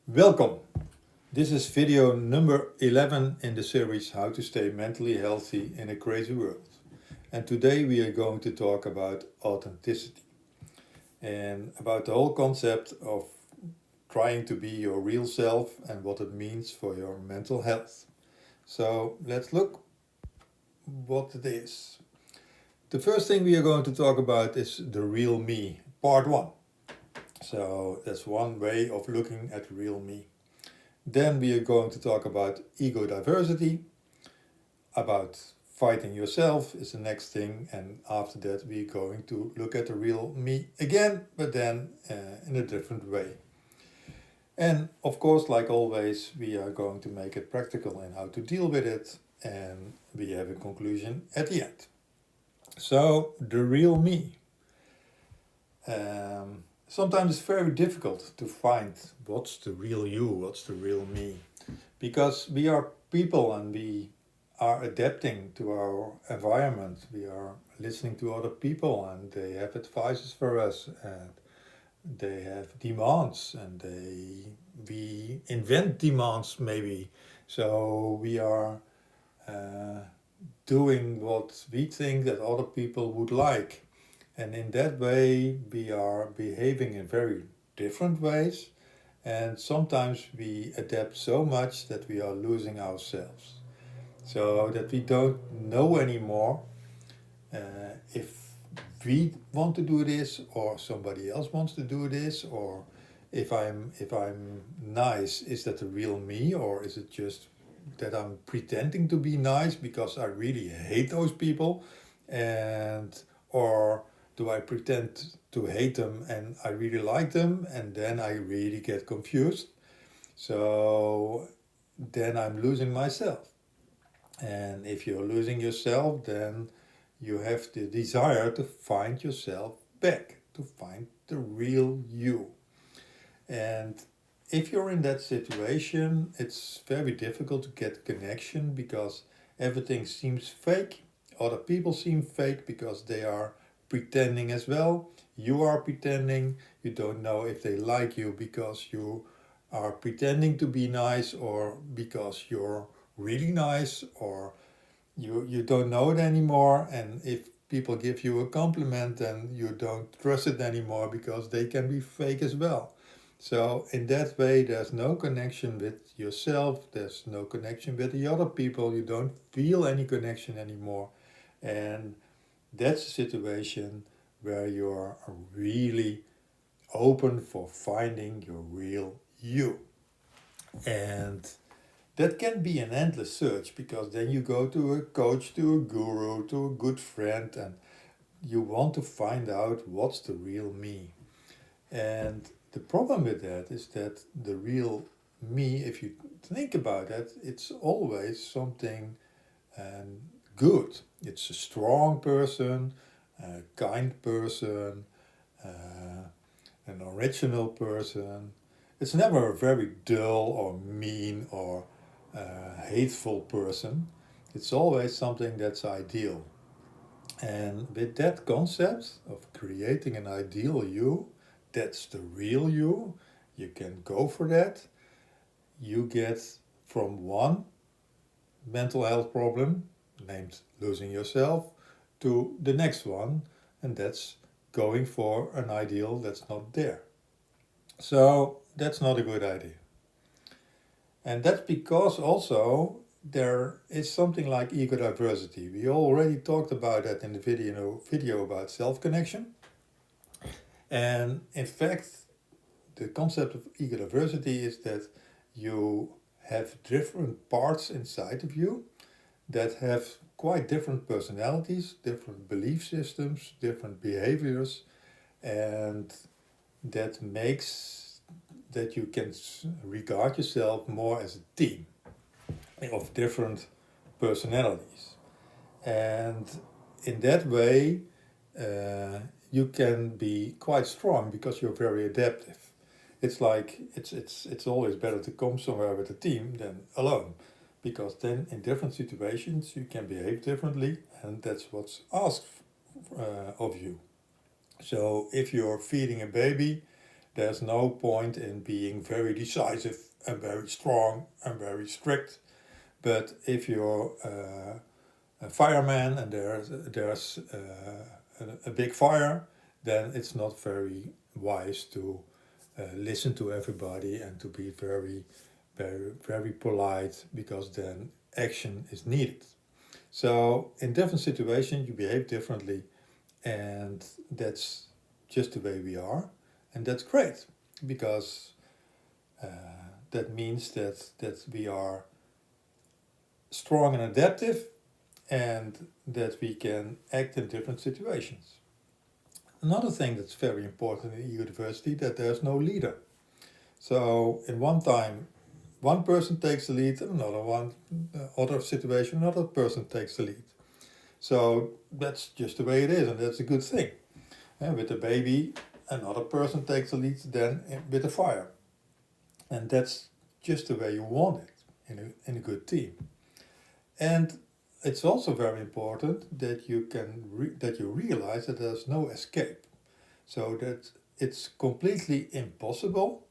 Welcome. This is video number 11 in the series How to Stay Mentally Healthy in a Crazy World. And today we are going to talk about authenticity and about the whole concept of trying to be your real self and what it means for your mental health. So let's look what it is. The first thing we are going to talk about is the real me, part 1. So that's one way of looking at real me. Then we are going to talk about ego diversity, about fighting yourself is the next thing, and after that we're going to look at the real me again, but then in a different way. And of course, like always, we are going to make it practical in how to deal with it, and we have a conclusion at the end. So, the real me. Sometimes it's very difficult to find what's the real you, what's the real me, because we are people and we are adapting to our environment. We are listening to other people and they have advices for us and they have demands and we invent demands maybe. So we are doing what we think that other people would like. And in that way, we are behaving in very different ways. And sometimes we adapt so much that we are losing ourselves. So that we don't know anymore if we want to do this or somebody else wants to do this, or if I'm nice, is that the real me, or is it just that I'm pretending to be nice because I really hate those people, and or do I pretend to hate them and I really like them, and then I really get confused. So then I'm losing myself. And if you're losing yourself, then you have the desire to find yourself back, to find the real you. And if you're in that situation, it's very difficult to get connection because everything seems fake. Other people seem fake because they are pretending as well. You are pretending. You don't know if they like you because you are pretending to be nice or because you're really nice, or you don't know it anymore. And if people give you a compliment, then you don't trust it anymore because they can be fake as well. So in that way, there's no connection with yourself. There's no connection with the other people. You don't feel any connection anymore. And that's a situation where you're really open for finding your real you. And that can be an endless search because then you go to a coach, to a guru, to a good friend, and you want to find out what's the real me. And the problem with that is that the real me, if you think about it, it's always something um, good. It's a strong person, a kind person, uh, an original person. It's never a very dull or mean or hateful person. It's always something that's ideal. And with that concept of creating an ideal you, that's the real you can go for that. You get from one mental health problem, named losing yourself, to the next one, and that's going for an ideal that's not there. So that's not a good idea. And that's because also there is something like ego diversity. We already talked about that in the video about self-connection. And in fact, the concept of ego diversity is that you have different parts inside of you that have quite different personalities, different belief systems, different behaviors, and that makes that you can regard yourself more as a team of different personalities. And in that way, you can be quite strong because you're very adaptive. It's like it's always better to come somewhere with a team than alone, because then in different situations you can behave differently, and that's what's asked of you. So if you're feeding a baby, There's no point in being very decisive and very strong and very strict. But if you're a fireman and there's a big fire, then it's not very wise to listen to everybody and to be very polite, because then action is needed. So in different situations you behave differently, and that's just the way we are, and that's great, because that means that we are strong and adaptive, and that we can act in different situations. Another thing that's very important in university, that there's no leader. So in one time, one person takes the lead, and other situation, another person takes the lead. So that's just the way it is, and that's a good thing. And with the baby, another person takes the lead then with the fire. And that's just the way you want it in a good team. And it's also very important that you realize that there's no escape. So that it's completely impossible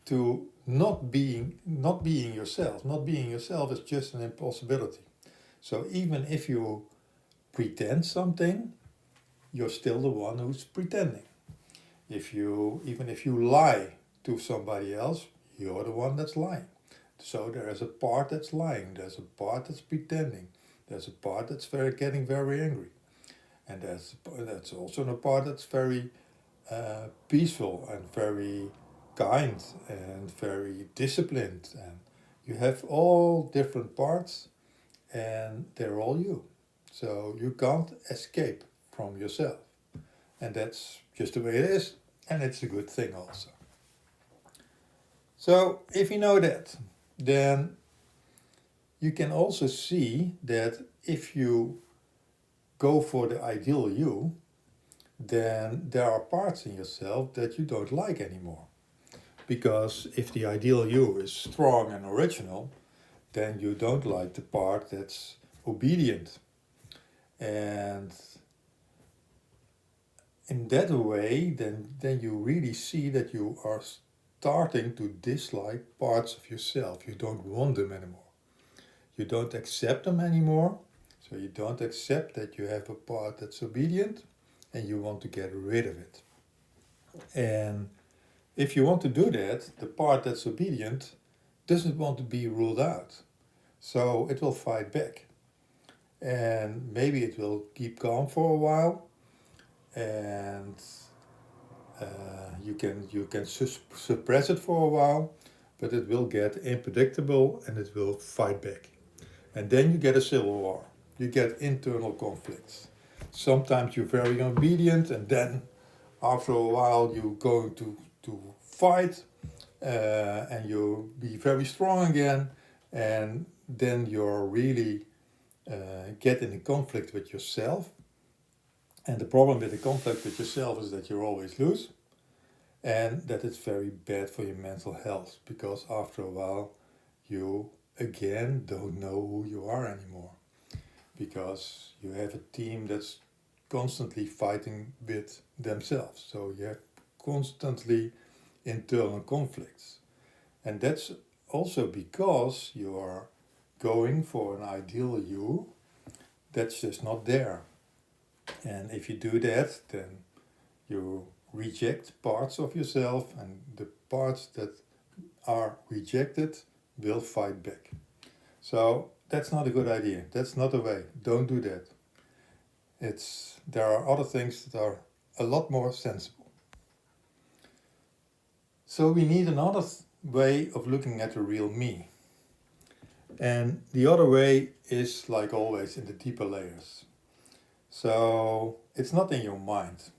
to not being yourself. Not being yourself is just an impossibility. So even if you pretend something, you're still the one who's pretending. Even if you lie to somebody else, you're the one that's lying. So there is a part that's lying, there's a part that's pretending, there's a part that's getting very angry, and that's also a part that's very peaceful and very kind and very disciplined. And you have all different parts, and they're all you. So you can't escape from yourself. And that's just the way it is, and it's a good thing also. So if you know that, then you can also see that if you go for the ideal you, then there are parts in yourself that you don't like anymore. Because if the ideal you is strong and original, then you don't like the part that's obedient. And in that way, then you really see that you are starting to dislike parts of yourself. You don't want them anymore. You don't accept them anymore. So you don't accept that you have a part that's obedient, and you want to get rid of it. And if you want to do that, the part that's obedient doesn't want to be ruled out. So it will fight back. And maybe it will keep calm for a while, and you can suppress it for a while, but it will get unpredictable and it will fight back. And then you get a civil war. You get internal conflicts. Sometimes you're very obedient, and then after a while you're going to fight, and you'll be very strong again, and then you're really get in a conflict with yourself. And the problem with the conflict with yourself is that you always lose, and that it's very bad for your mental health, because after a while you again don't know who you are anymore, because you have a team that's constantly fighting with themselves. So you have constantly internal conflicts. And that's also because you are going for an ideal you that's just not there. And if you do that, then you reject parts of yourself, and the parts that are rejected will fight back. So that's not a good idea. That's not the way. Don't do that. There are other things that are a lot more sensible. So we need another way of looking at the real me. And the other way is, like always, in the deeper layers. So it's not in your mind.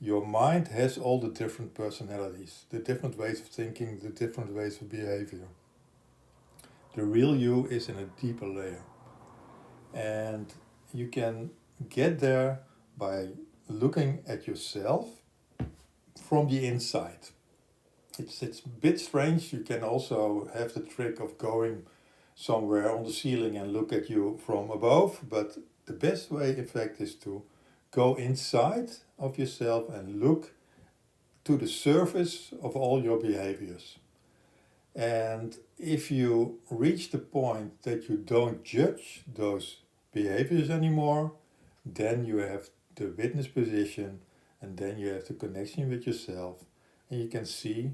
Your mind has all the different personalities, the different ways of thinking, the different ways of behavior. The real you is in a deeper layer. And you can get there by looking at yourself from the inside. It's a bit strange. You can also have the trick of going somewhere on the ceiling and look at you from above, but the best way, in fact, is to go inside of yourself and look to the surface of all your behaviors. And if you reach the point that you don't judge those behaviors anymore, then you have the witness position, and then you have the connection with yourself, and you can see,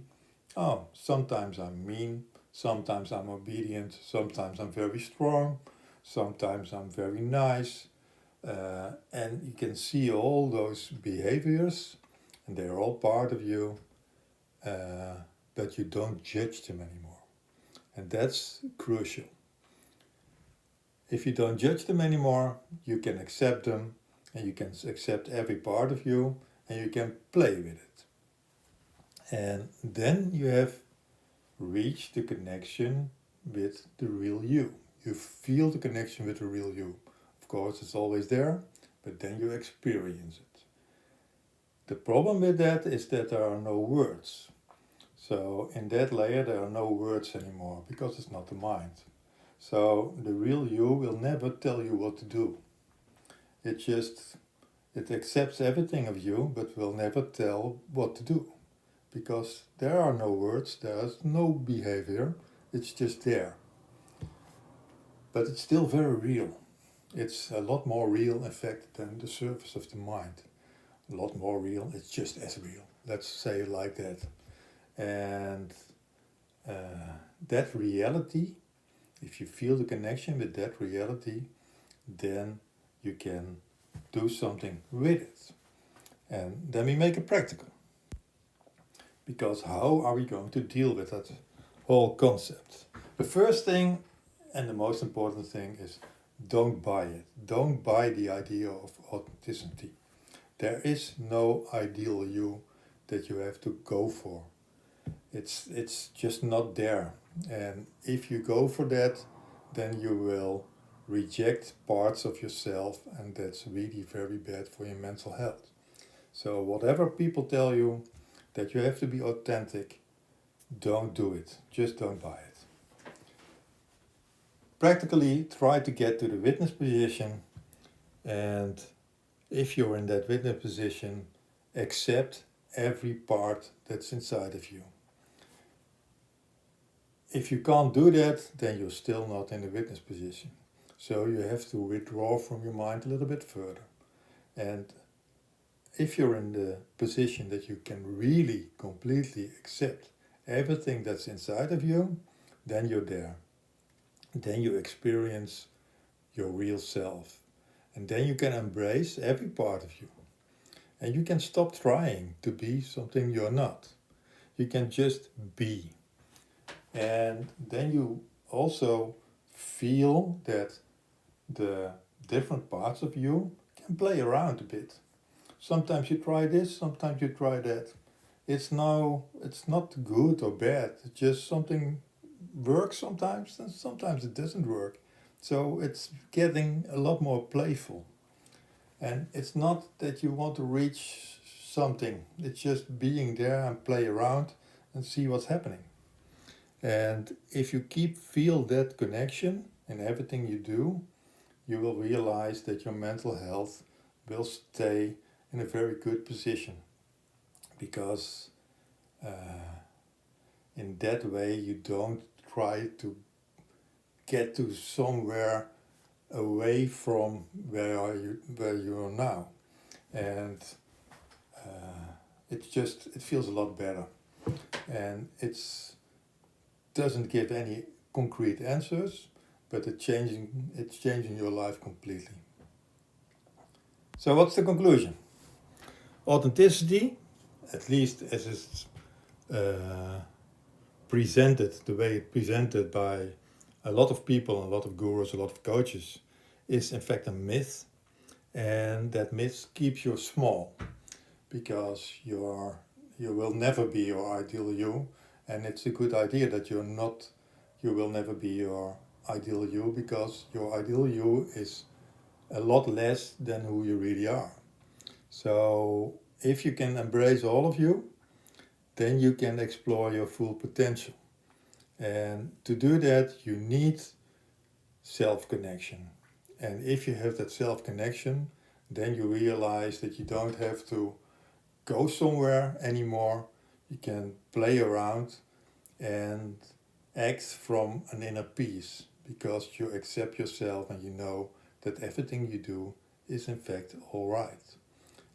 oh, sometimes I'm mean, sometimes I'm obedient, sometimes I'm very strong, sometimes I'm very nice, and you can see all those behaviors, and they're all part of you, but you don't judge them anymore. And that's crucial. If you don't judge them anymore, you can accept them, and you can accept every part of you, and you can play with it. And then you have reached the connection with the real you. You feel the connection with the real you. Of course, it's always there, but then you experience it. The problem with that is that there are no words. So in that layer, there are no words anymore, because it's not the mind. So the real you will never tell you what to do. It accepts everything of you, but will never tell what to do. Because there are no words, there's no behavior, it's just there. But it's still very real. It's a lot more real, in fact, than the surface of the mind. A lot more real, it's just as real. Let's say it like that. And that reality, if you feel the connection with that reality, then you can do something with it. And then we make it practical. Because how are we going to deal with that whole concept? The first thing and the most important thing is don't buy it. Don't buy the idea of authenticity. There is no ideal you that you have to go for. It's just not there. And if you go for that, then you will reject parts of yourself, and that's really very bad for your mental health. So whatever people tell you that you have to be authentic, don't do it. Just don't buy it. Practically try to get to the witness position, and if you're in that witness position, accept every part that's inside of you. If you can't do that, then you're still not in the witness position. So you have to withdraw from your mind a little bit further. And if you're in the position that you can really completely accept everything that's inside of you, then you're there. Then you experience your real self. And then you can embrace every part of you. And you can stop trying to be something you're not. You can just be. And then you also feel that the different parts of you can play around a bit. Sometimes you try this, sometimes you try that. It's not good or bad. It's just something works sometimes, and sometimes it doesn't work. So it's getting a lot more playful. And it's not that you want to reach something. It's just being there and play around and see what's happening. And if you feel that connection in everything you do, you will realize that your mental health will stay in a very good position. Because in that way you don't try to get to somewhere away from where you are now. And it feels a lot better. And it's doesn't give any concrete answers, but it's changing your life completely. So what's the conclusion? Authenticity, at least as it's presented, the way it's presented by a lot of people, a lot of gurus, a lot of coaches, is in fact a myth. And that myth keeps you small, because you will never be your ideal you. And it's a good idea that you will never be your ideal you, because your ideal you is a lot less than who you really are. So if you can embrace all of you, then you can explore your full potential. And to do that, you need self-connection. And if you have that self-connection, then you realize that you don't have to go somewhere anymore. You can play around and act from an inner peace because you accept yourself and you know that everything you do is in fact all right.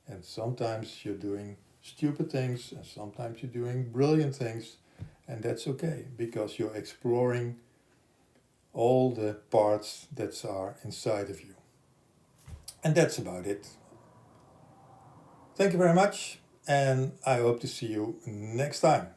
And sometimes you're doing stupid things and sometimes you're doing brilliant things, and that's okay because you're exploring all the parts that are inside of you. And that's about it. Thank you very much, and I hope to see you next time.